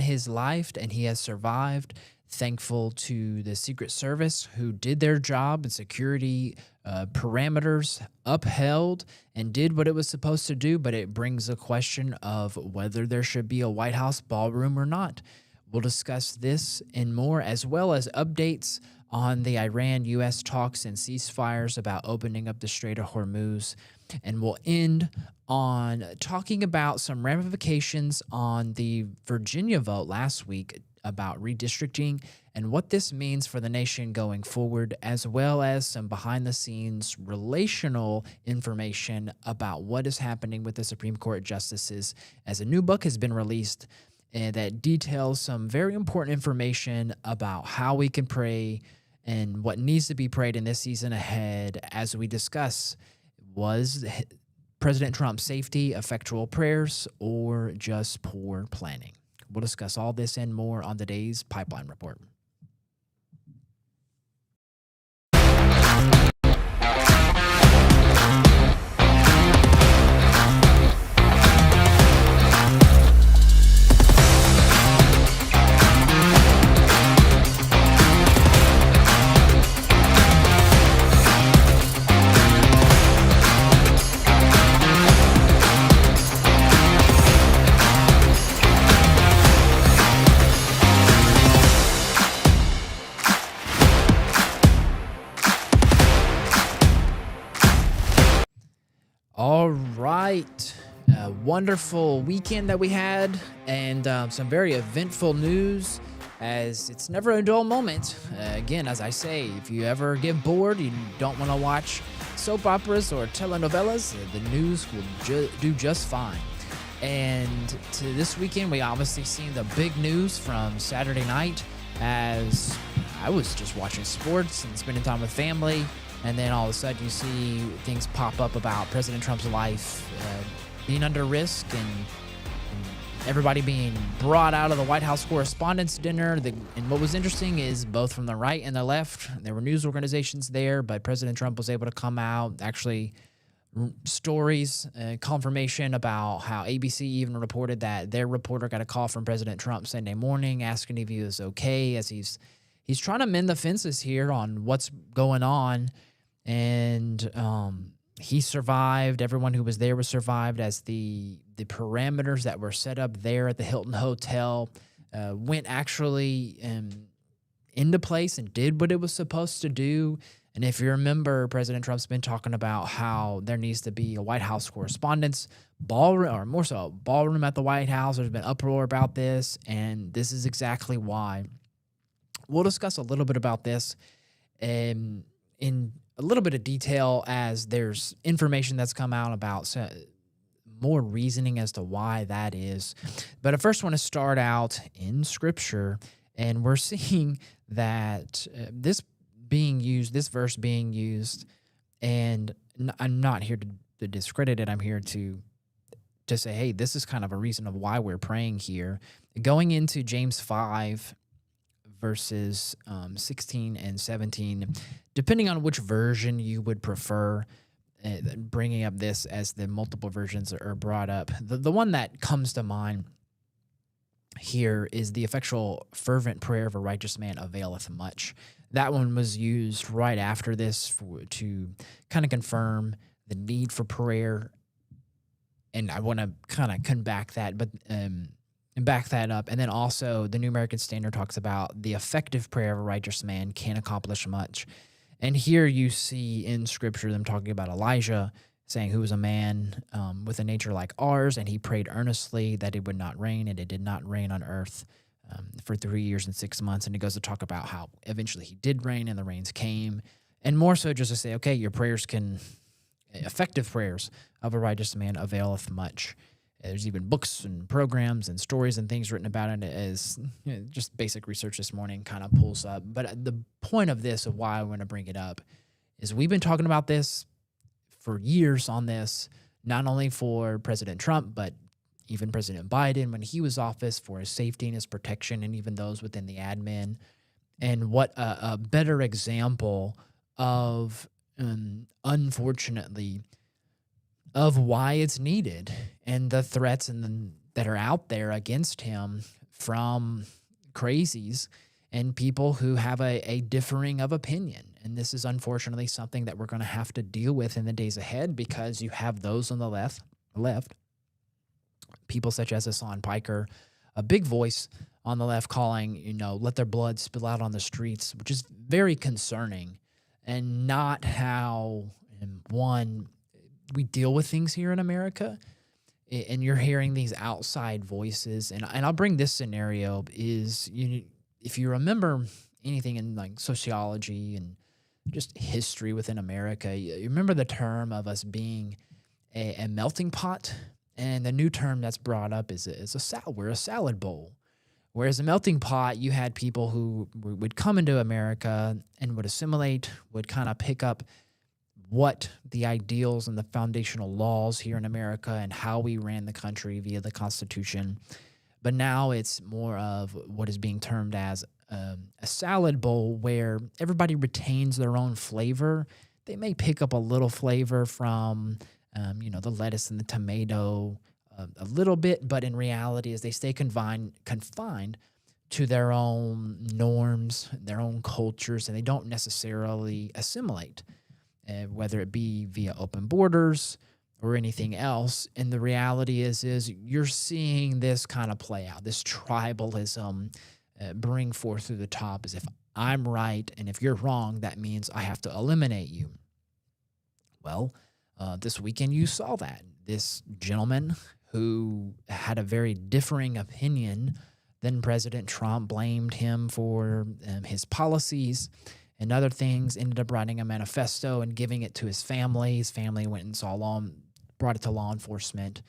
his life, and he has survived. Thankful to the Secret Service who did their job and security parameters upheld and did what it was supposed to do, but it brings a question of whether there should be a White House ballroom or not. We'll discuss this and more, as well as updates on the Iran-U.S. talks and ceasefires about opening up the Strait of Hormuz. And we'll end on talking about some ramifications on the Virginia vote last week about redistricting and what this means for the nation going forward, as well as some behind-the-scenes relational information about what is happening with the Supreme Court justices, as a new book has been released that details some very important information about how we can pray and what needs to be prayed in this season ahead. As we discuss, was President Trump's safety effectual prayers or just poor planning? We'll discuss all this and more on today's Pipeline Report. All right. A wonderful weekend that we had, and some very eventful news, as it's never a dull moment. Again, as I say, if you ever get bored, you don't want to watch soap operas or telenovelas, the news will do just fine. And to this weekend, we obviously seen the big news from Saturday night, as I was just watching sports and spending time with family. And then all of a sudden you see things pop up about President Trump's life being under risk, and everybody being brought out of the White House Correspondents' Dinner. And what was interesting is both from the right and the left, there were news organizations there, but President Trump was able to come out, actually stories, confirmation about how ABC even reported that their reporter got a call from President Trump Sunday morning asking if he was okay, as he's trying to mend the fences here on what's going on. And he survived. Everyone who was there was survived, as the parameters that were set up there at the Hilton Hotel went actually into place and did what it was supposed to do. And if you remember, President Trump's been talking about how there needs to be a White House Correspondents' ballroom, or more so, a ballroom at the White House. There's been uproar about this, and this is exactly why. We'll discuss a little bit about this in a little bit of detail, as there's information that's come out about more reasoning as to why that is. But I first want to start out in Scripture, and we're seeing that this verse being used, and I'm not here to discredit it. I'm here to say, hey, this is kind of a reason of why we're praying here. Going into James 5, verses 16 and 17, depending on which version you would prefer, bringing up this as the multiple versions are brought up. The one that comes to mind here is the effectual fervent prayer of a righteous man availeth much. That one was used right after this to kind of confirm the need for prayer, and I want to kind of come back that, but and back that up. And then also the New American Standard talks about the effective prayer of a righteous man can accomplish much. And here you see in Scripture them talking about Elijah, saying, who was a man with a nature like ours, and he prayed earnestly that it would not rain, and it did not rain on earth for 3 years and 6 months. And it goes to talk about how eventually he did rain, and the rains came. And more so just to say, okay, your prayers effective prayers of a righteous man availeth much. There's even books and programs and stories and things written about it, as just basic research this morning kind of pulls up. But the point of this, of why I want to bring it up, is we've been talking about this for years on this, not only for President Trump, but even President Biden when he was office, for his safety and his protection, and even those within the admin. And what a better example of, unfortunately, of why it's needed, and the threats that are out there against him from crazies and people who have a differing of opinion. And this is unfortunately something that we're going to have to deal with in the days ahead, because you have those on the left, people such as Hassan Piker, a big voice on the left calling, let their blood spill out on the streets, which is very concerning and not how, one, we deal with things here in America. And you're hearing these outside voices. And I'll bring this scenario is, if you remember anything in like sociology and just history within America, you remember the term of us being a melting pot. And the new term that's brought up is a salad. We're a salad bowl. Whereas a melting pot, you had people who would come into America and would assimilate, would kind of pick up what the ideals and the foundational laws here in America and how we ran the country via the Constitution. But now it's more of what is being termed as a salad bowl, where everybody retains their own flavor. They may pick up a little flavor from, the lettuce and the tomato a little bit, but in reality, as they stay confined to their own norms, their own cultures, and they don't necessarily assimilate, whether it be via open borders or anything else. And the reality is you're seeing this kind of play out, this tribalism bring forth through the top, as if I'm right, and if you're wrong, that means I have to eliminate you. Well, this weekend you saw that. This gentleman who had a very differing opinion than President Trump, blamed him for his policies and other things, ended up writing a manifesto and giving it to his family. His family went and brought it to law enforcement.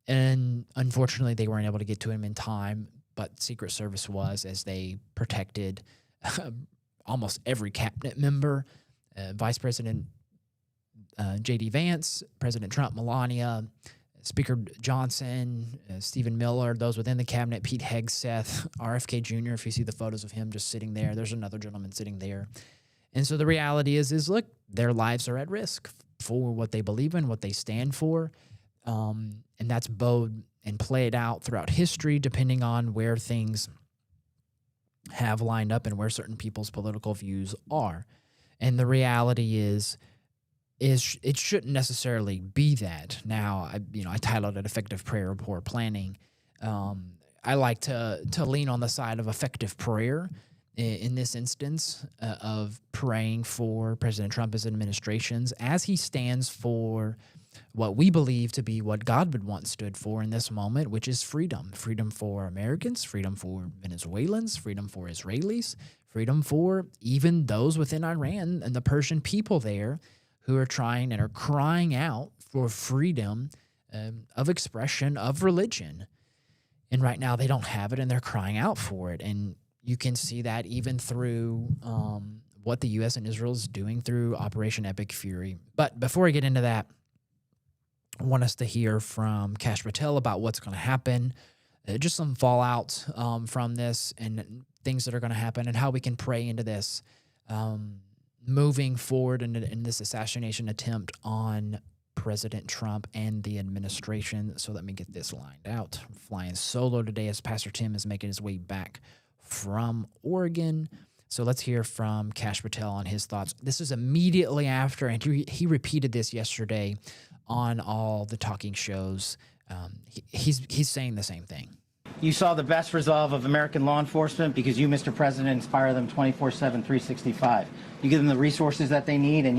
And unfortunately, they weren't able to get to him in time, but Secret Service was, as they protected almost every cabinet member, Vice President J.D. Vance, President Trump, Melania, Speaker Johnson, Stephen Miller, those within the cabinet, Pete Hegseth, RFK Jr., if you see the photos of him just sitting there, there's another gentleman sitting there. And so the reality is look, their lives are at risk for what they believe in, what they stand for. And that's bowed and played out throughout history, depending on where things have lined up and where certain people's political views are. And the reality is it shouldn't necessarily be that. Now, I titled it Effective Prayer or Poor Planning. I like to lean on the side of effective prayer in this instance, of praying for President Trump's administrations as he stands for what we believe to be what God would want stood for in this moment, which is freedom. Freedom for Americans, freedom for Venezuelans, freedom for Israelis, freedom for even those within Iran and the Persian people there who are trying and are crying out for freedom of expression, of religion. And right now they don't have it, and they're crying out for it. And you can see that even through what the U.S. and Israel is doing through Operation Epic Fury. But before I get into that, I want us to hear from Kash Patel about what's going to happen, just some fallout from this and things that are going to happen, and how we can pray into this moving forward in this assassination attempt on President Trump and the administration. So let me get this lined out. I'm flying solo today as Pastor Tim is making his way back from Oregon. So let's hear from Kash Patel on his thoughts. This is immediately after, and he repeated this yesterday on all the talking shows. He's saying the same thing. You saw the best resolve of American law enforcement because you, Mr. President, inspire them 24/7, 365. You give them the resources that they need, and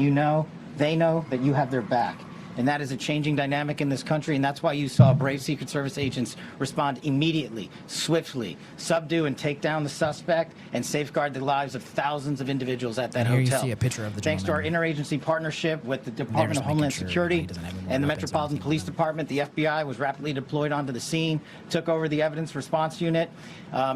they know that you have their back. And that is a changing dynamic in this country, and that's why you saw brave Secret Service agents respond immediately, swiftly, subdue and take down the suspect, and safeguard the lives of thousands of individuals at that and here hotel. You see a picture of the Thanks to our interagency partnership with the Department of Homeland Security and the Metropolitan Police Department, the FBI was rapidly deployed onto the scene, took over the evidence response unit,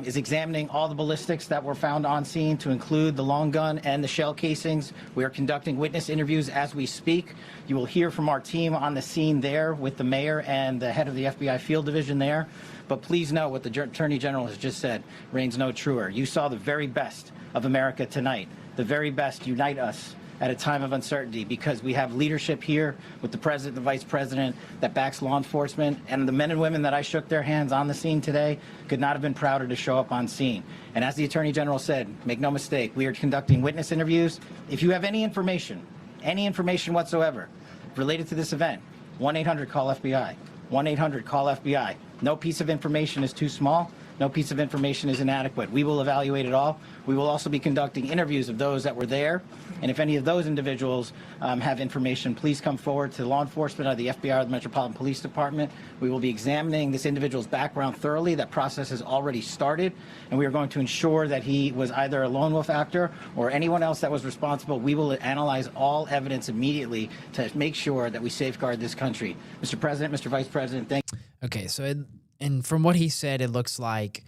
is examining all the ballistics that were found on scene, to include the long gun and the shell casings. We are conducting witness interviews as we speak. You will hear from our team on the scene there with the mayor and the head of the FBI field division there. But please know what the Attorney General has just said reigns no truer. You saw the very best of America tonight. The very best unite us at a time of uncertainty, because we have leadership here with the president, the vice president, that backs law enforcement. And the men and women that I shook their hands on the scene today could not have been prouder to show up on scene. And as the Attorney General said, make no mistake, we are conducting witness interviews. If you have any information whatsoever related to this event, 1-800-CALL-FBI. 1-800-CALL-FBI. No piece of information is too small. No piece of information is inadequate. We will evaluate it all. We will also be conducting interviews of those that were there. And if any of those individuals have information, please come forward to law enforcement or the FBI or the Metropolitan Police Department. We will be examining this individual's background thoroughly. That process has already started. And we are going to ensure that he was either a lone wolf actor or anyone else that was responsible. We will analyze all evidence immediately to make sure that we safeguard this country. Mr. President, Mr. Vice President, thank you. Okay, so and from what he said, it looks like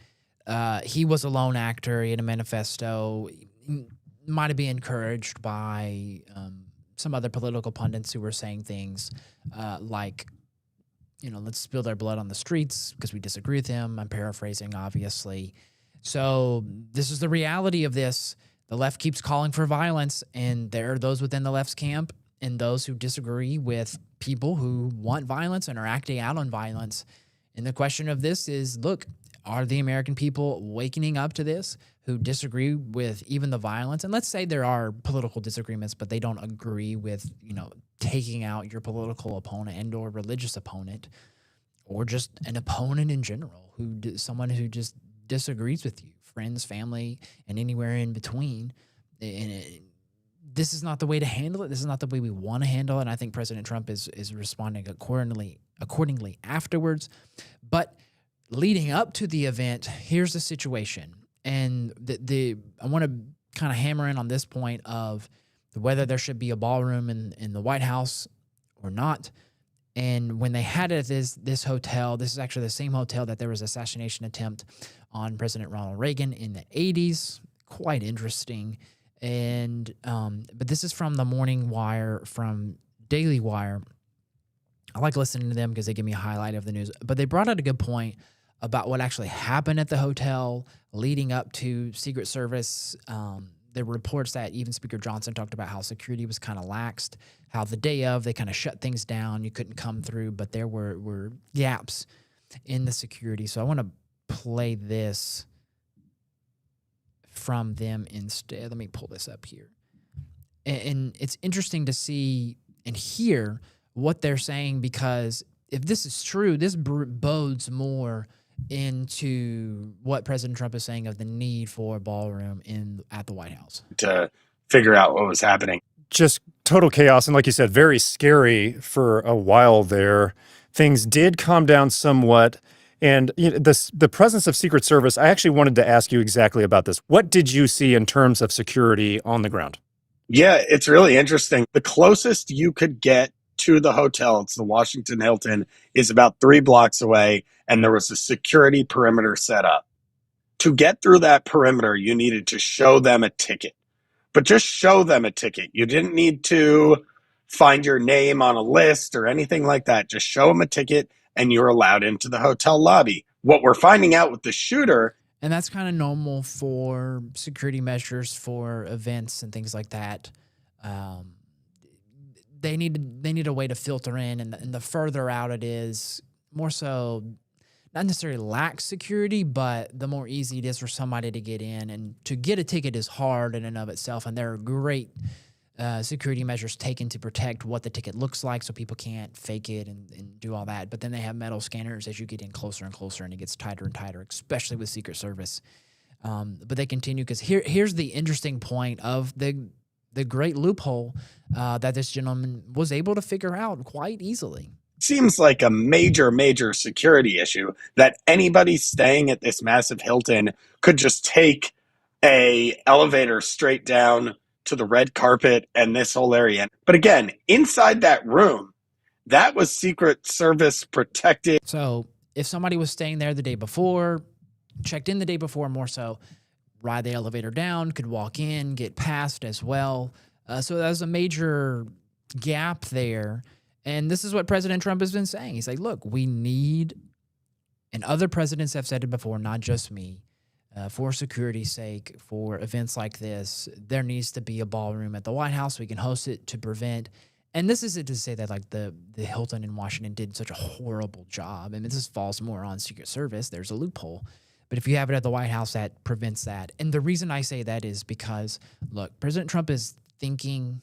he was a lone actor. He had a manifesto. He might have been encouraged by some other political pundits who were saying things like, let's spill their blood on the streets because we disagree with him. I'm paraphrasing, obviously. So this is the reality of this. The left keeps calling for violence, and there are those within the left's camp and those who disagree with people who want violence and are acting out on violence. And the question of this is, look, are the American people waking up to this, who disagree with even the violence? And let's say there are political disagreements, but they don't agree with, taking out your political opponent and or religious opponent, or just an opponent in general, someone who just disagrees with you, friends, family, and anywhere in between. And this is not the way to handle it. This is not the way we want to handle it. And I think President Trump is responding accordingly afterwards. But leading up to the event, here's the situation. And I want to kind of hammer in on this point of whether there should be a ballroom in the White House or not. And when they had it at this hotel, this is actually the same hotel that there was an assassination attempt on President Ronald Reagan in the 80s. Quite interesting. And but this is from the Morning Wire, from Daily Wire. I like listening to them because they give me a highlight of the news. But they brought out a good point about what actually happened at the hotel leading up to Secret Service. There were reports that even Speaker Johnson talked about how security was kind of laxed, how the day of they kind of shut things down. You couldn't come through, but there were gaps in the security. So I want to play this from them instead. Let me pull this up here. And it's interesting to see and hear what they're saying, because if this is true, this bodes more into what President Trump is saying of the need for a ballroom at the White House. To figure out what was happening. Just total chaos. And like you said, very scary for a while there. Things did calm down somewhat. And the presence of Secret Service, I actually wanted to ask you exactly about this. What did you see in terms of security on the ground? Yeah, it's really interesting. The closest you could get to the hotel, it's the Washington Hilton, is about 3 blocks away, and there was a security perimeter set up. To get through that perimeter, you needed to show them a ticket. But just show them a ticket. You didn't need to find your name on a list or anything like that. Just show them a ticket, and you're allowed into the hotel lobby. What we're finding out with the shooter... And that's kind of normal for security measures for events and things like that. They need a way to filter in, and the further out it is, more so, not necessarily lax security, but the more easy it is for somebody to get in. And to get a ticket is hard in and of itself, and there are great security measures taken to protect what the ticket looks like so people can't fake it and do all that. But then they have metal scanners as you get in closer and closer, and it gets tighter and tighter, especially with Secret Service. But they continue, because here's the interesting point of the great loophole that this gentleman was able to figure out quite easily. Seems like a major, major security issue that anybody staying at this massive Hilton could just take a elevator straight down to the red carpet and this whole area. But again, inside that room, that was Secret Service protected. So if somebody was staying there the day before, checked in the day before more so, ride the elevator down, could walk in, get past as well. So that was a major gap there. And this is what President Trump has been saying. He's like, look, we need, and other presidents have said it before, not just me, for security's sake, for events like this, there needs to be a ballroom at the White House. We can host it to prevent. And this isn't to say that like the Hilton in Washington did such a horrible job. I mean, this falls more on Secret Service. There's a loophole. But if you have it at the White House, that prevents that. And the reason I say that is because, look, President Trump is thinking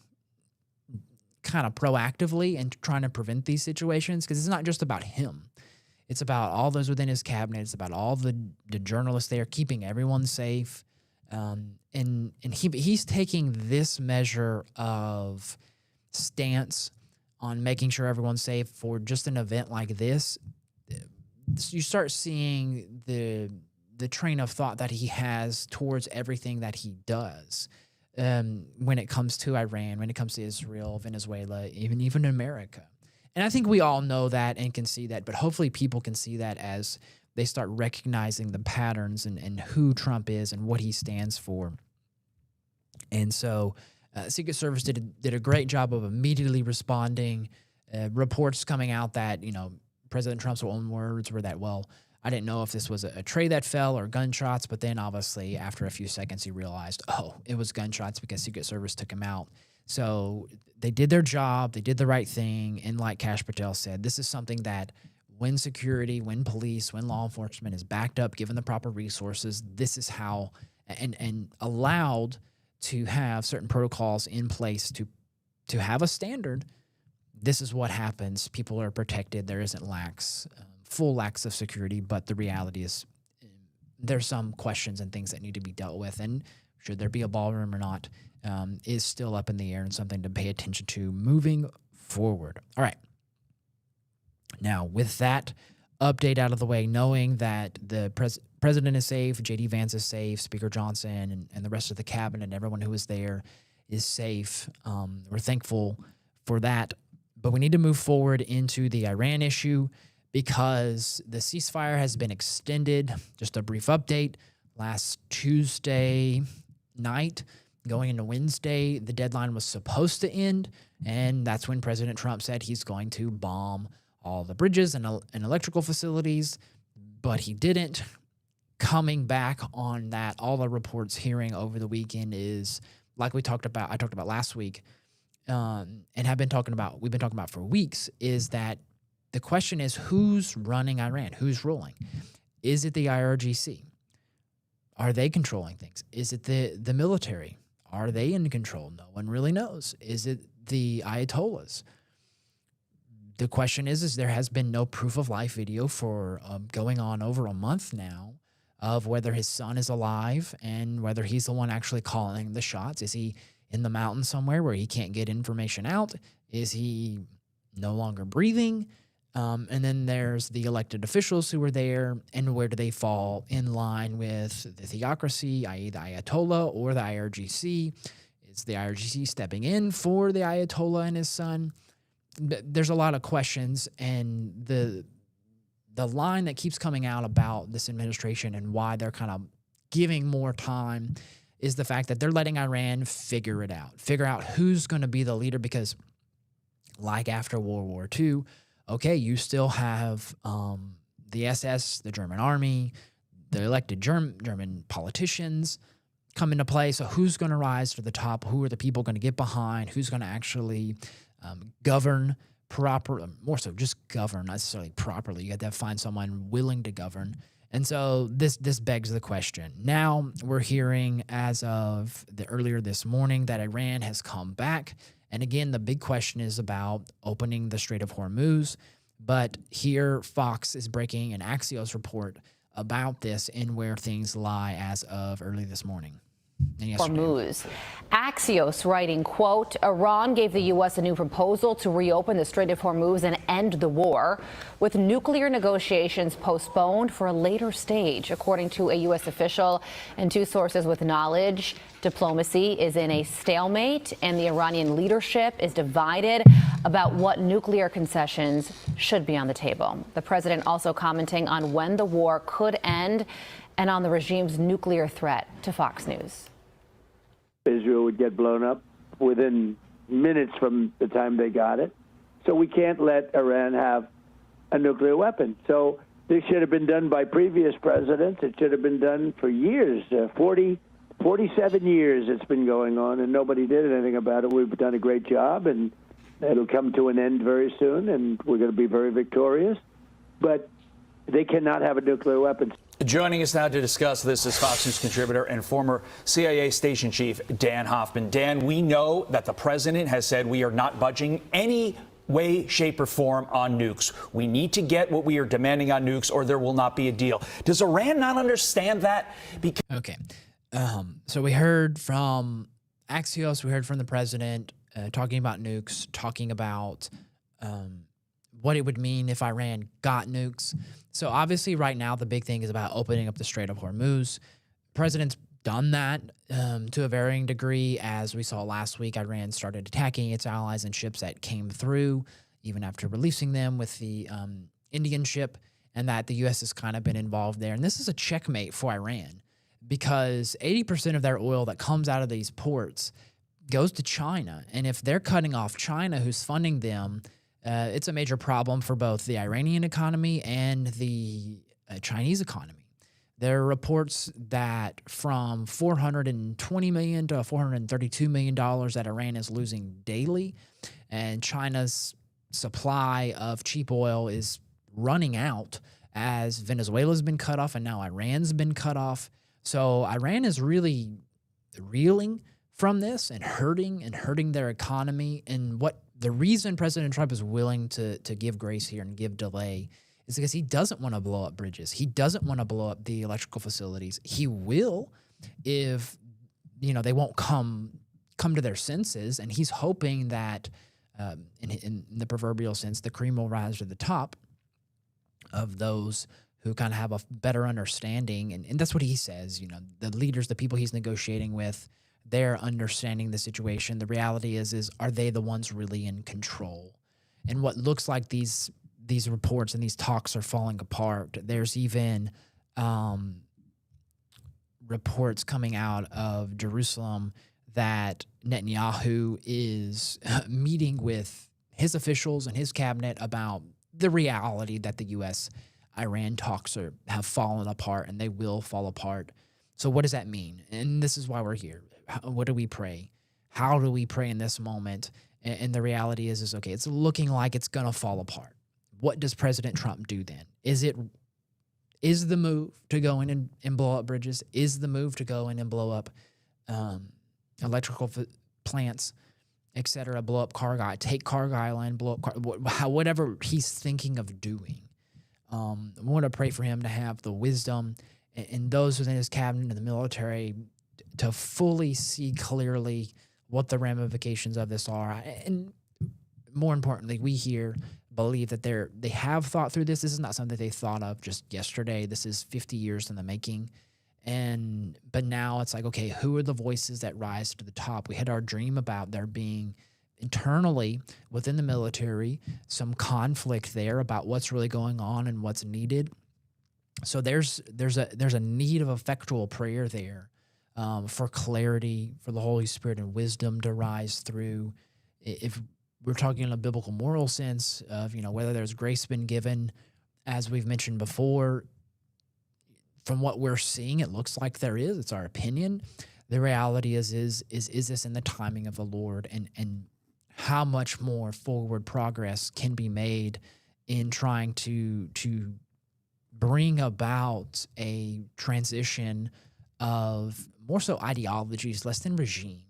kind of proactively and trying to prevent these situations, because it's not just about him. It's about all those within his cabinet. It's about all the journalists there, keeping everyone safe. And he's taking this measure of stance on making sure everyone's safe for just an event like this. You start seeing the train of thought that he has towards everything that he does, when it comes to Iran, when it comes to Israel, Venezuela, even America. And I think we all know that and can see that, but hopefully people can see that as they start recognizing the patterns and who Trump is and what he stands for. And so Secret Service did a great job of immediately responding. Reports coming out that, President Trump's own words were that, well, I didn't know if this was a tray that fell or gunshots, but then obviously after a few seconds he realized, it was gunshots because Secret Service took him out. So they did their job, they did the right thing, and like Kash Patel said, this is something that when security, when police, when law enforcement is backed up, given the proper resources, this is how, and allowed to have certain protocols in place to have a standard. This is what happens. People are protected. There isn't full lacks of security, but the reality is there's some questions and things that need to be dealt with. And should there be a ballroom or not is still up in the air and something to pay attention to moving forward. All right. Now, with that update out of the way, knowing that the president is safe, J.D. Vance is safe, Speaker Johnson and the rest of the cabinet and everyone who was there is safe, we're thankful for that. But we need to move forward into the Iran issue because the ceasefire has been extended. Just a brief update. Last Tuesday night, going into Wednesday, the deadline was supposed to end, and that's when President Trump said he's going to bomb all the bridges and electrical facilities, but he didn't. Coming back on that, all the reports hearing over the weekend is, like I talked about last week, and we've been talking about for weeks, is that the question is who's running Iran? Who's ruling? Is it the IRGC? Are they controlling things? Is it the military? Are they in control? No one really knows. Is it the Ayatollahs? The question is there has been no proof of life video for going on over a month now of whether his son is alive and whether he's the one actually calling the shots. Is he in the mountains somewhere where he can't get information out? Is he no longer breathing? And then there's the elected officials who were there, and where do they fall in line with the theocracy, i.e. the Ayatollah or the IRGC? Is the IRGC stepping in for the Ayatollah and his son? There's a lot of questions, and the line that keeps coming out about this administration and why they're kind of giving more time is the fact that they're letting Iran figure out who's going to be the leader, because like after World War II, okay, you still have the SS, the German army, the elected German politicians come into play. So who's going to rise to the top? Who are the people going to get behind? Who's going to actually govern proper, more so just govern, not necessarily properly. You got to find someone willing to govern. And so this begs the question. Now we're hearing as of earlier this morning that Iran has come back. And again, the big question is about opening the Strait of Hormuz. But here Fox is breaking an Axios report about this and where things lie as of early this morning. Hormuz. Axios writing, quote, Iran gave the U.S. a new proposal to reopen the Strait of Hormuz and end the war, with nuclear negotiations postponed for a later stage, according to a U.S. official and two sources with knowledge. Diplomacy is in a stalemate, and the Iranian leadership is divided about what nuclear concessions should be on the table. The president also commenting on when the war could end and on the regime's nuclear threat to Fox News. Israel would get blown up within minutes from the time they got it. So we can't let Iran have a nuclear weapon. So This should have been done by previous presidents. It should have been done for years. 47 years it's been going on, and nobody did anything about it. We've done a great job, and it'll come to an end very soon, and we're going to be very victorious. But they cannot have a nuclear weapon. Joining us now to discuss this is Fox News contributor and former CIA station chief Dan Hoffman. Dan, we know that the president has said we are not budging any way, shape, or form on nukes. We need to get what we are demanding on nukes, or there will not be a deal. Does Iran not understand that? Okay. So we heard from Axios, we heard from the president talking about nukes, talking about what it would mean if Iran got nukes. So obviously right now the big thing is about opening up the Strait of Hormuz. The president's done that to a varying degree. As we saw last week, Iran started attacking its allies and ships that came through, even after releasing them with the Indian ship, and that the U.S. has kind of been involved there. And this is a checkmate for Iran, because 80% of their oil that comes out of these ports goes to China. And if they're cutting off China, who's funding them, it's a major problem for both the Iranian economy and the Chinese economy. There are reports that from $420 million to $432 million that Iran is losing daily, and China's supply of cheap oil is running out as Venezuela's been cut off and now Iran's been cut off. So Iran is really reeling from this and hurting their economy. And what the reason President Trump is willing to give grace here and give delay is because he doesn't want to blow up bridges. He doesn't want to blow up the electrical facilities. He will if, they won't come to their senses. And he's hoping that, in the proverbial sense, the cream will rise to the top of those who kind of have a better understanding. And that's what he says, the leaders, the people he's negotiating with, they're understanding the situation. The reality is are they the ones really in control? And what looks like these reports and these talks are falling apart. There's even reports coming out of Jerusalem that Netanyahu is meeting with his officials and his cabinet about the reality that the U.S.-Iran talks have fallen apart, and they will fall apart. So what does that mean? And this is why we're here. What do we pray? How do we pray in this moment? And the reality is okay, it's looking like it's going to fall apart. What does President Trump do then? Is the move to go in and blow up bridges? Is the move to go in and blow up electrical plants, et cetera, blow up take Carg Island, blow up whatever he's thinking of doing? We want to pray for him to have the wisdom and those within his cabinet and the military to fully see clearly what the ramifications of this are. And more importantly, we here believe that they have thought through this. This is not something they thought of just yesterday. This is 50 years in the making. But now it's like, okay, who are the voices that rise to the top? We had our dream about there being internally within the military some conflict there about what's really going on and what's needed. So there's a need of effectual prayer there for clarity, for the Holy Spirit and wisdom to rise through. If we're talking in a biblical moral sense of, whether there's grace been given, as we've mentioned before, from what we're seeing, it looks like there is. It's our opinion. The reality is this in the timing of the Lord, and how much more forward progress can be made in trying to bring about a transition of more so ideologies, less than regime.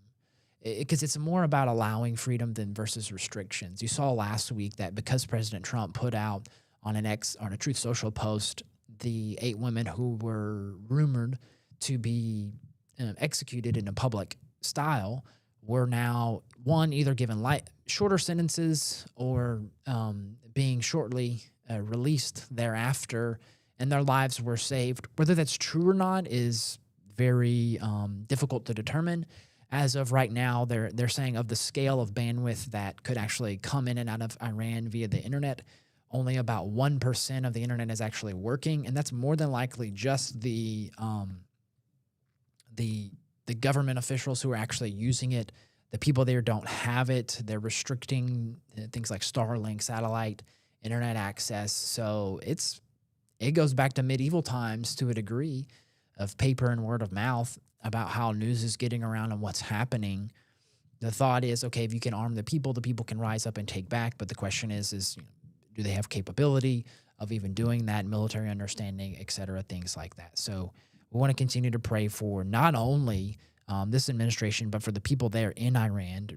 Because it's more about allowing freedom than versus restrictions. You saw last week that because President Trump put out on a Truth Social post the 8 women who were rumored to be executed in a public style were now, one, either given shorter sentences or being shortly released thereafter, and their lives were saved. Whether that's true or not is very difficult to determine. As of right now, they're saying of the scale of bandwidth that could actually come in and out of Iran via the internet, only about 1% of the internet is actually working, and that's more than likely just the government officials who are actually using it. The people there don't have it. They're restricting things like Starlink, satellite internet access. So it's it goes back to medieval times to a degree of paper and word of mouth about how news is getting around and what's happening. The thought is, okay, if you can arm the people can rise up and take back. But the question is do they have capability of even doing that, military understanding, et cetera, things like that. So we want to continue to pray for not only this administration, but for the people there in Iran.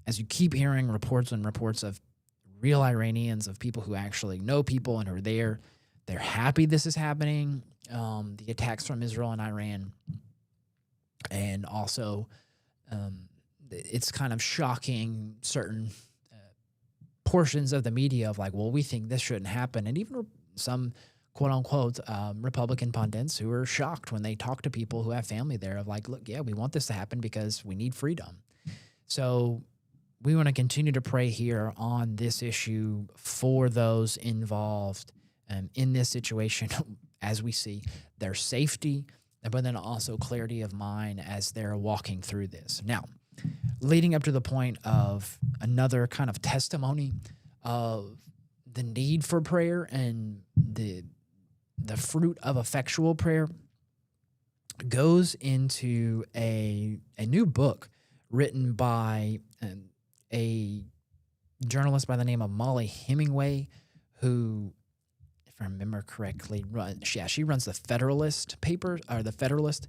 As you keep hearing reports and reports of real Iranians, of people who actually know people and are there, they're happy this is happening. The attacks from Israel and Iran. And also, it's kind of shocking certain portions of the media of like, well, we think this shouldn't happen. And even some quote unquote Republican pundits who are shocked when they talk to people who have family there of like, look, yeah, we want this to happen because we need freedom. So we want to continue to pray here on this issue for those involved in this situation as we see their safety, but then also clarity of mind as they're walking through this. Now, leading up to the point of another kind of testimony of the need for prayer and the fruit of effectual prayer goes into a new book written by a journalist by the name of Molly Hemingway, who, if I remember correctly, she runs the Federalist paper, or the Federalist.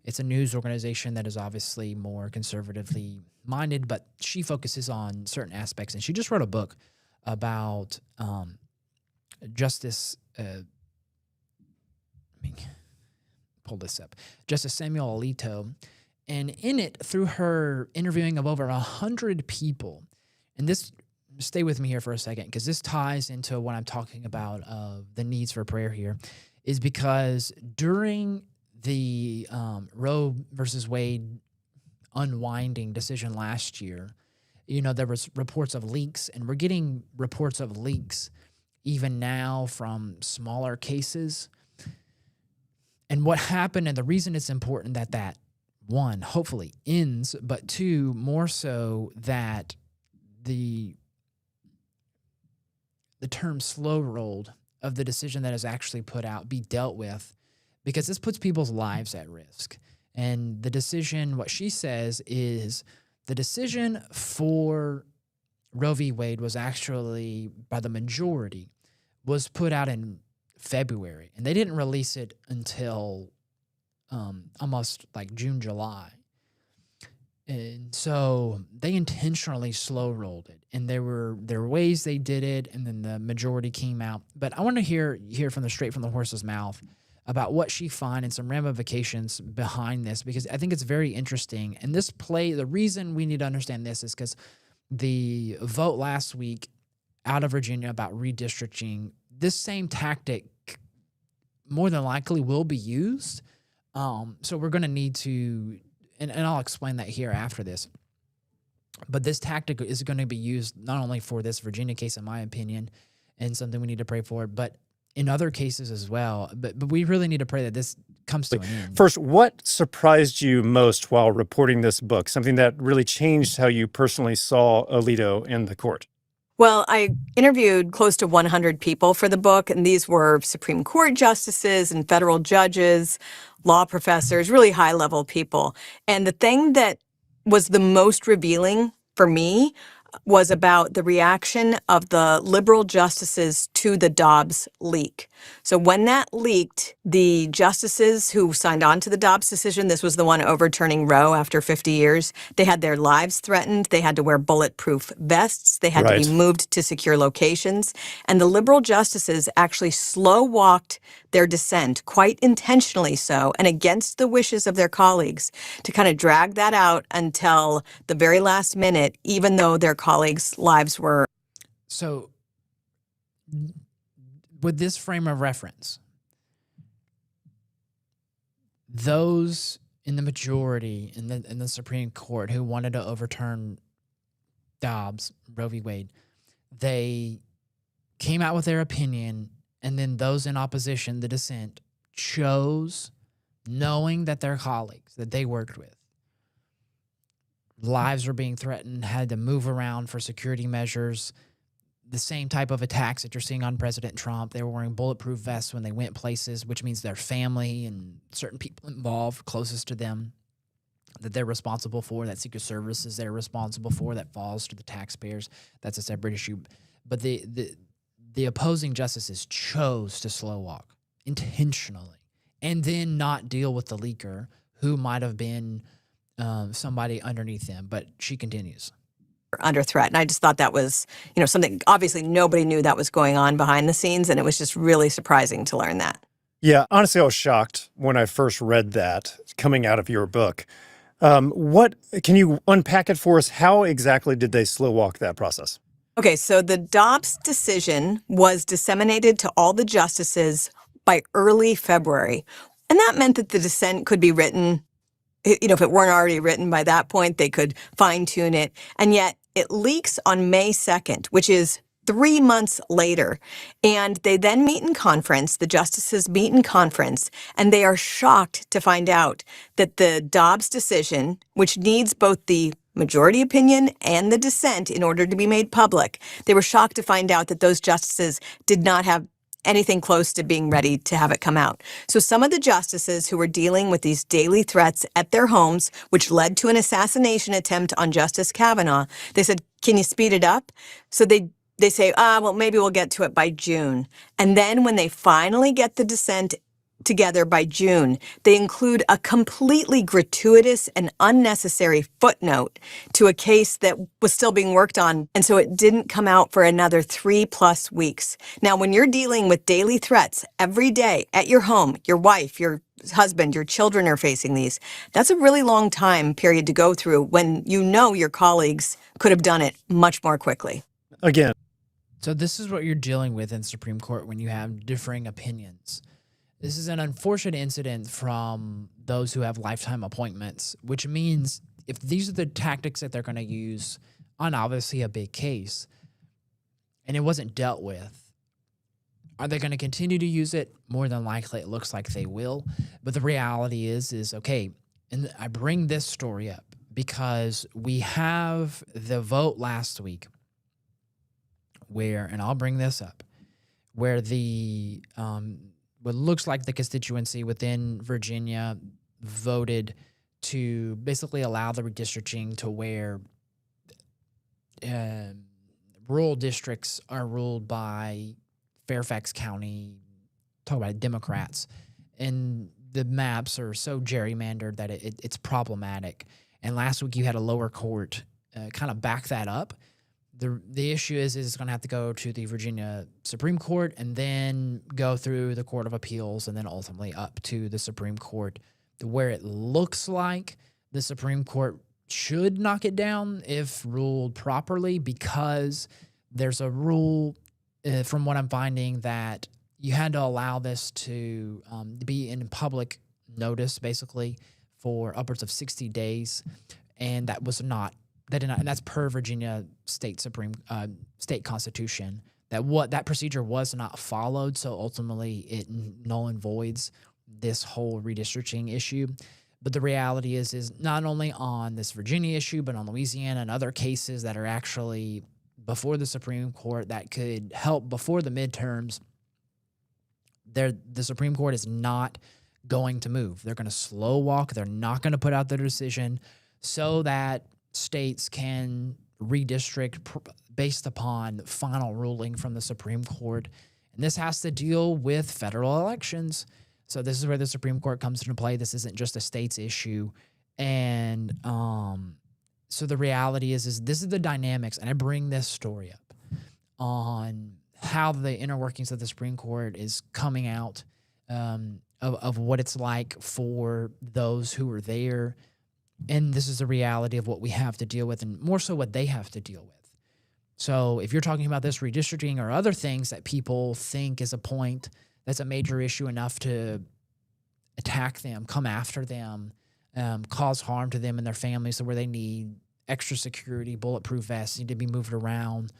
It's a news organization that is obviously more conservatively minded, but she focuses on certain aspects. And she just wrote a book about Justice. Pull this up. Justice Samuel Alito. And in it, through her interviewing of over 100 people, and this, stay with me here for a second, because this ties into what I'm talking about of the needs for prayer here, is because during the Roe versus Wade unwinding decision last year, there was reports of leaks, and we're getting reports of leaks even now from smaller cases. And what happened, and the reason it's important that one, hopefully ends, but two, more so that the term slow rolled of the decision that is actually put out be dealt with, because this puts people's lives at risk. And the decision, what she says is the decision for Roe v. Wade was actually, by the majority, was put out in February. And they didn't release it until almost like June, July. And so they intentionally slow rolled it. And there were ways they did it, and then the majority came out. But I want to hear straight from the horse's mouth about what she found and some ramifications behind this, because I think it's very interesting. And the reason we need to understand this is because the vote last week out of Virginia about redistricting, this same tactic more than likely will be used. So we're going to need to, and I'll explain that here after this, but this tactic is going to be used not only for this Virginia case, in my opinion, and something we need to pray for, but in other cases as well. But we really need to pray that this comes to an end. First, what surprised you most while reporting this book? Something that really changed how you personally saw Alito in the court? Well, I interviewed close to 100 people for the book, and these were Supreme Court justices and federal judges, law professors, really high-level people. And the thing that was the most revealing for me was about the reaction of the liberal justices to the Dobbs leak. So when that leaked, the justices who signed on to the Dobbs decision, this was the one overturning Roe after 50 years, they had their lives threatened. They had to wear bulletproof vests. They had to be moved to secure locations. And the liberal justices actually slow-walked their dissent, quite intentionally so, and against the wishes of their colleagues, to kind of drag that out until the very last minute, even though their colleagues' lives were. So, with this frame of reference, those in the majority in the Supreme Court who wanted to overturn Dobbs, Roe v. Wade, they came out with their opinion, and then those in opposition, the dissent, chose, knowing that their colleagues that they worked with, lives were being threatened, had to move around for security measures, the same type of attacks that you're seeing on President Trump. They were wearing bulletproof vests when they went places, which means their family and certain people involved closest to them that they're responsible for, that Secret Service is they're responsible for, that falls to the taxpayers. That's a separate issue. But the opposing justices chose to slow walk intentionally and then not deal with the leaker who might have been somebody underneath them. But she continues. Under threat. And I just thought that was, something obviously nobody knew that was going on behind the scenes. And it was just really surprising to learn that. Yeah, honestly, I was shocked when I first read that coming out of your book. What can you unpack it for us? How exactly did they slow walk that process? Okay, so the Dobbs decision was disseminated to all the justices by early February. And that meant that the dissent could be written, if it weren't already written by that point, they could fine tune it. And yet it leaks on May 2nd, which is 3 months later. And they then meet in conference, the justices meet in conference, and they are shocked to find out that the Dobbs decision, which needs both the majority opinion and the dissent in order to be made public, they were shocked to find out that those justices did not have anything close to being ready to have it come out. So some of the justices who were dealing with these daily threats at their homes, which led to an assassination attempt on Justice Kavanaugh, they said, can you speed it up? So they say, well, maybe we'll get to it by June. And then when they finally get the dissent together by June, they include a completely gratuitous and unnecessary footnote to a case that was still being worked on. And so it didn't come out for another 3+ weeks. Now, when you're dealing with daily threats every day at your home, your wife, your husband, your children are facing these, that's a really long time period to go through when your colleagues could have done it much more quickly. Again. So this is what you're dealing with in Supreme Court when you have differing opinions. This is an unfortunate incident from those who have lifetime appointments, which means if these are the tactics that they're going to use on obviously a big case and it wasn't dealt with, are they going to continue to use it? More than likely, it looks like they will. But the reality is okay, and I bring this story up because we have the vote last week where, and I'll bring this up, where the what looks like the constituency within Virginia voted to basically allow the redistricting to where rural districts are ruled by Fairfax County, talk about Democrats, and the maps are so gerrymandered that it's problematic. And last week you had a lower court kind of back that up. The issue is it's going to have to go to the Virginia Supreme Court and then go through the Court of Appeals and then ultimately up to the Supreme Court, where it looks like the Supreme Court should knock it down if ruled properly, because there's a rule from what I'm finding that you had to allow this to be in public notice basically for upwards of 60 days, and that was not. And that's per Virginia state constitution. That procedure was not followed, so ultimately it null and voids this whole redistricting issue. But the reality is not only on this Virginia issue, but on Louisiana and other cases that are actually before the Supreme Court that could help before the midterms. The Supreme Court is not going to move. They're going to slow walk. They're not going to put out their decision so that states can redistrict based upon final ruling from the Supreme Court. And this has to deal with federal elections. So this is where the Supreme Court comes into play. This isn't just a state's issue. And so the reality is this is the dynamics, and I bring this story up on how the inner workings of the Supreme Court is coming out of what it's like for those who are there. And this is the reality of what we have to deal with, and more so what they have to deal with. So if you're talking about this redistricting or other things that people think is a point that's a major issue enough to attack them, come after them, cause harm to them and their families, so where they need extra security, bulletproof vests, need to be moved around,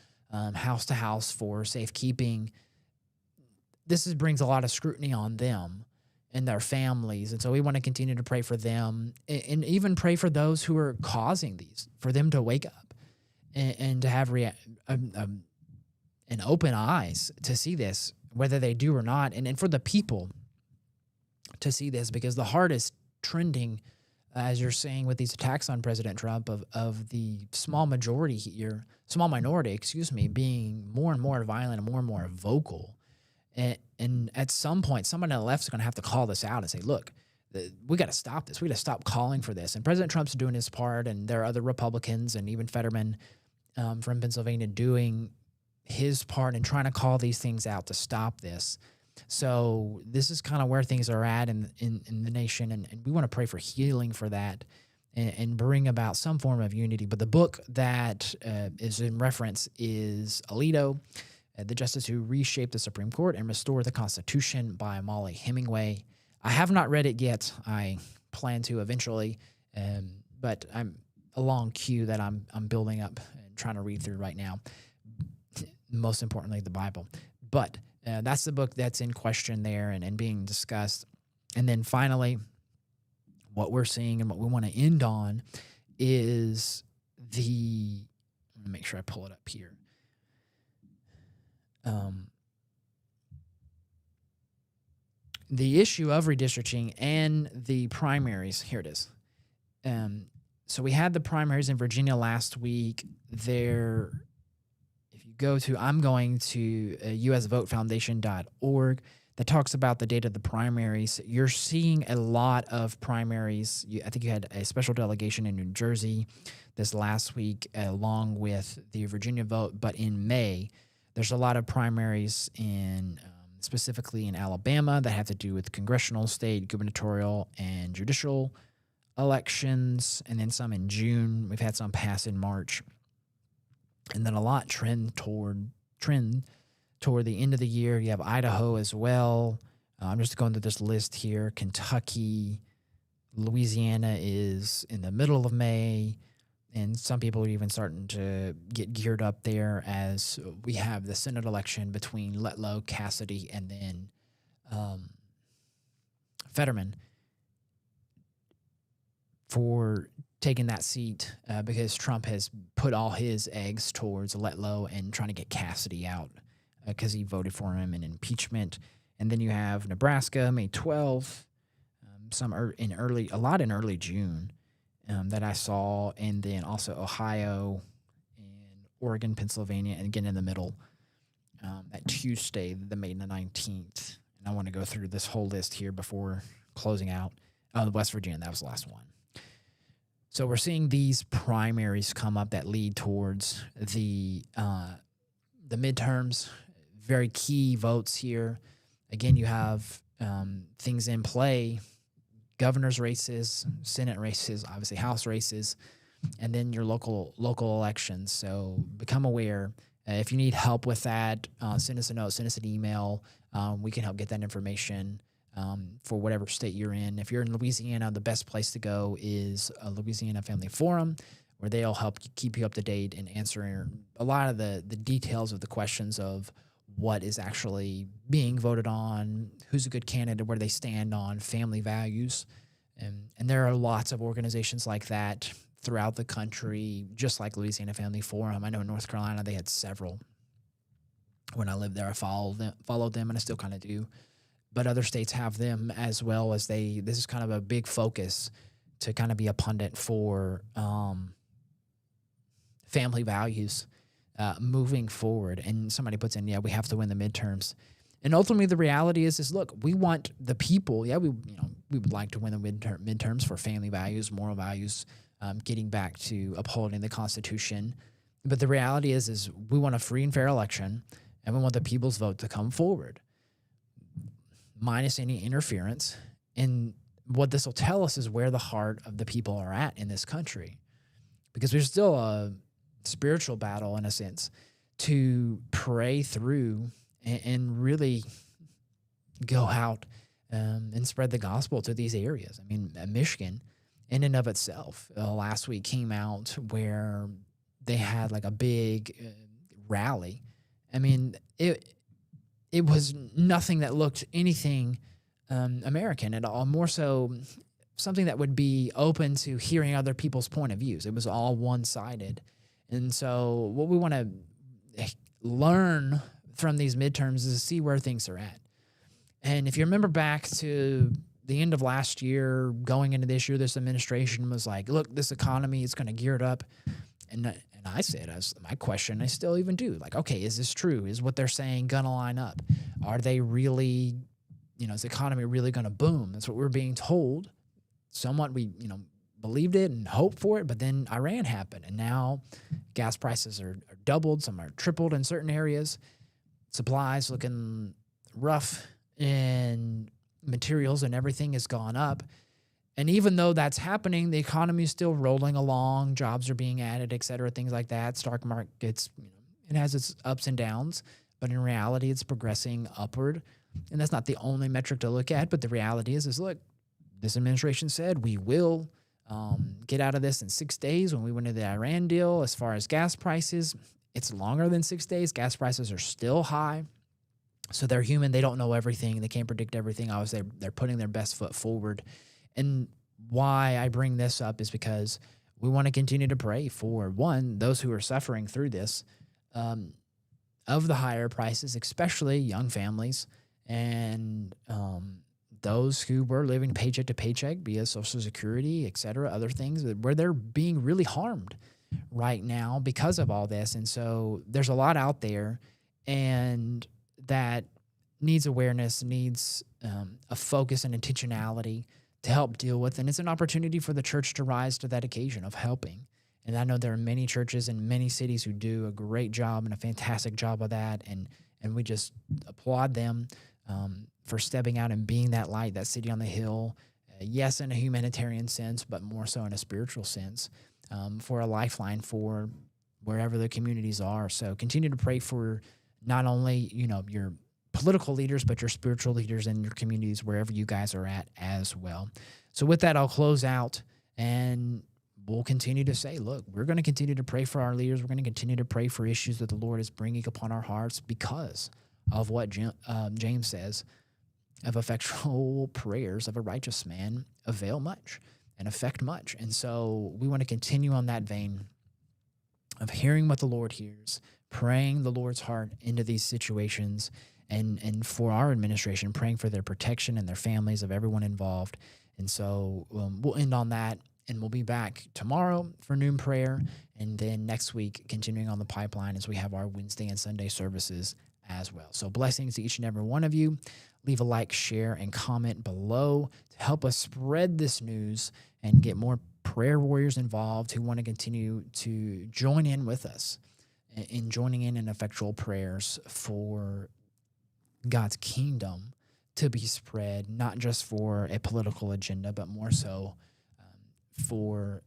house to house for safekeeping, this brings a lot of scrutiny on them and their families. And so we want to continue to pray for them and even pray for those who are causing these, for them to wake up and to have and and open eyes to see this, whether they do or not, and for the people to see this, because the heart is trending, as you're saying, with these attacks on President Trump of the small minority here, being more and more violent and more vocal. And at some point, someone on the left is going to have to call this out and say, look, we got to stop this. We got to stop calling for this. And President Trump's doing his part, and there are other Republicans and even Fetterman from Pennsylvania doing his part and trying to call these things out to stop this. So this is kind of where things are at in the nation, and we want to pray for healing for that and bring about some form of unity. But the book that is in reference is Alito, the Justice Who Reshaped the Supreme Court and Restored the Constitution by Molly Hemingway. I have not read it yet. I plan to eventually, but I'm a long queue that I'm building up and trying to read through right now. Most importantly, the Bible. But that's the book that's in question there and being discussed. And then finally, what we're seeing and what we want to end on is I'm going to make sure I pull it up here. The issue of redistricting and the primaries. Here it is. So we had the primaries in Virginia last week. I'm going to usvotefoundation.org that talks about the date of the primaries. You're seeing a lot of primaries. I think you had a special delegation in New Jersey this last week, along with the Virginia vote. But in May, there's a lot of primaries specifically in Alabama that have to do with congressional, state, gubernatorial, and judicial elections, and then some in June. We've had some pass in March. And then a lot trend toward the end of the year. You have Idaho as well. I'm just going through this list here. Kentucky, Louisiana is in the middle of May, and some people are even starting to get geared up there as we have the Senate election between Letlow, Cassidy, and then Fetterman for taking that seat because Trump has put all his eggs towards Letlow and trying to get Cassidy out because he voted for him in impeachment. And then you have Nebraska, May 12th, a lot in early June that I saw, and then also Ohio and Oregon, Pennsylvania, and again in the middle, that Tuesday, the May 19th. And I want to go through this whole list here before closing out. West Virginia, that was the last one. So we're seeing these primaries come up that lead towards the midterms, very key votes here. Again, you have things in play, governor's races, Senate races, obviously House races, and then your local elections. So become aware. If you need help with that, send us a note, send us an email. We can help get that information. For whatever state you're in. If you're in Louisiana, the best place to go is a Louisiana Family Forum, where they'll help keep you up to date and answer a lot of the details of the questions of what is actually being voted on, who's a good candidate, where they stand on family values. And there are lots of organizations like that throughout the country, just like Louisiana Family Forum. I know in North Carolina they had several. When I lived there, I followed them, and I still kind of do. But other states have them as well, as this is kind of a big focus to kind of be a pundit for family values moving forward. And somebody puts in, we have to win the midterms. And ultimately the reality is look, we want the people, we would like to win the midterms for family values, moral values, getting back to upholding the Constitution. But the reality is we want a free and fair election, and we want the people's vote to come forward, minus any interference. And what this will tell us is where the heart of the people are at in this country. Because there's still a spiritual battle, in a sense, to pray through and really go out and spread the gospel to these areas. I mean, Michigan, in and of itself, last week came out where they had like a big rally. I mean, it was nothing that looked anything American at all, more so something that would be open to hearing other people's point of views. It was all one-sided. And so what we want to learn from these midterms is to see where things are at. And if you remember back to the end of last year, going into this year, this administration was like, look, this economy is going to gear it up. And I said, as my question, I still even do, like, okay, is this true? Is what they're saying going to line up? Are they really, is the economy really going to boom? That's what we're being told. Somewhat we, believed it and hoped for it, but then Iran happened. And now gas prices are doubled. Some are tripled in certain areas. Supplies looking rough, and materials and everything has gone up. And even though that's happening, the economy is still rolling along. Jobs are being added, et cetera, things like that. Stock markets, it has its ups and downs, but in reality, it's progressing upward. And that's not the only metric to look at, but the reality is look, this administration said we will get out of this in 6 days. When we went into the Iran deal, as far as gas prices, it's longer than 6 days. Gas prices are still high. So they're human. They don't know everything. They can't predict everything. Obviously, they're putting their best foot forward. And why I bring this up is because we want to continue to pray for, one, those who are suffering through this, of the higher prices, especially young families, and those who were living paycheck to paycheck via Social Security, et cetera, other things, where they're being really harmed right now because of all this. And so there's a lot out there, and that needs awareness, needs a focus and intentionality to help deal with. And it's an opportunity for the church to rise to that occasion of helping. And I know there are many churches in many cities who do a great job and a fantastic job of that. And we just applaud them for stepping out and being that light, that city on the hill, yes, in a humanitarian sense, but more so in a spiritual sense, for a lifeline for wherever the communities are. So continue to pray for not only, your political leaders, but your spiritual leaders in your communities, wherever you guys are at as well. So with that, I'll close out, and we'll continue to say, look, we're going to continue to pray for our leaders. We're going to continue to pray for issues that the Lord is bringing upon our hearts because of what James says, of effectual prayers of a righteous man avail much and affect much. And so we want to continue on that vein of hearing what the Lord hears, praying the Lord's heart into these situations, and for our administration, praying for their protection and their families, of everyone involved. And so we'll end on that, and we'll be back tomorrow for noon prayer, and then next week continuing on the pipeline as we have our Wednesday and Sunday services as well. So blessings to each and every one of you. Leave a like, share, and comment below to help us spread this news and get more prayer warriors involved who want to continue to join in with us in joining in effectual prayers for God's kingdom to be spread, not just for a political agenda, but more so for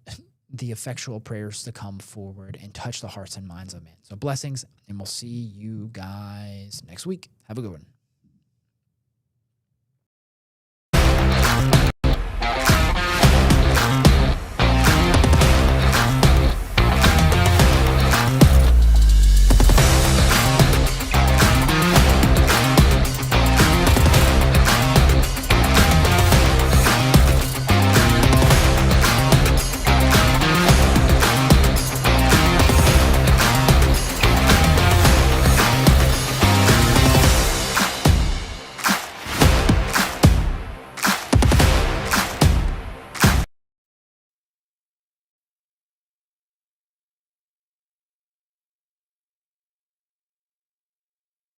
the effectual prayers to come forward and touch the hearts and minds of men. So blessings, and we'll see you guys next week. Have a good one.